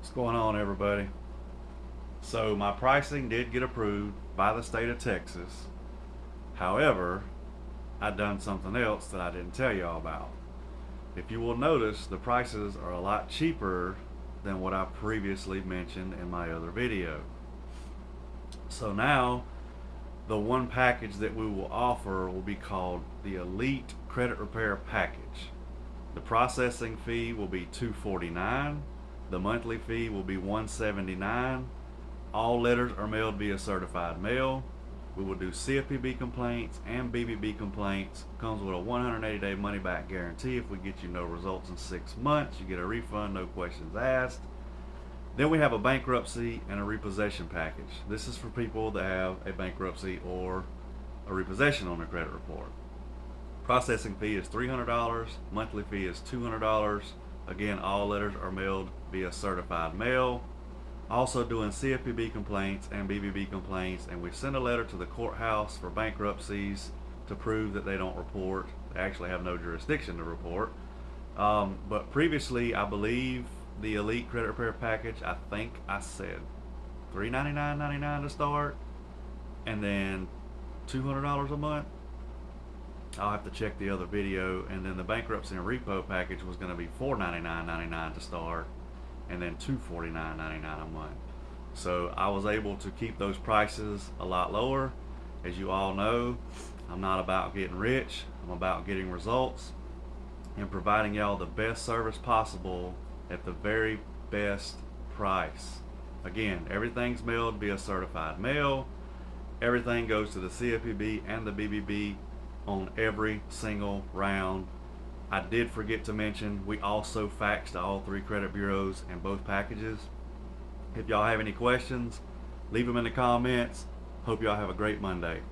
What's going on, everybody? So, my pricing did get approved by the state of Texas. However, I done something else that I didn't tell y'all about. If you will notice, the prices are a lot cheaper than what I previously mentioned in my other video. So now, the one package that we will offer will be called the Elite Credit Repair Package. The processing fee will be $249. The monthly fee will be $179. All letters are mailed via certified mail. We will do CFPB complaints and BBB complaints. Comes with a 180-day money-back guarantee. If we get you no results in 6 months, you get a refund, no questions asked. Then we have a bankruptcy and a repossession package. This is for people that have a bankruptcy or a repossession on their credit report. Processing fee is $300. Monthly fee is $200. Again, all letters are mailed via certified mail. Also doing CFPB complaints and BBB complaints, and we send a letter to the courthouse for bankruptcies to prove that they don't report. They actually have no jurisdiction to report. But previously, I believe the Elite Credit Repair Package, I think I said $399.99 to start, and then $200 a month. I'll have to check the other video. And then the bankruptcy and repo package was going to be $499.99 to start, and then $249.99 a month. So I was able to keep those prices a lot lower. As you all know, I'm not about getting rich. I'm about getting results and providing y'all the best service possible at the very best price. Again, everything's mailed via certified mail. Everything goes to the CFPB and the BBB on every single round. I did forget to mention, we also fax to all 3 credit bureaus in both packages. If y'all have any questions, leave them in the comments. Hope y'all have a great Monday.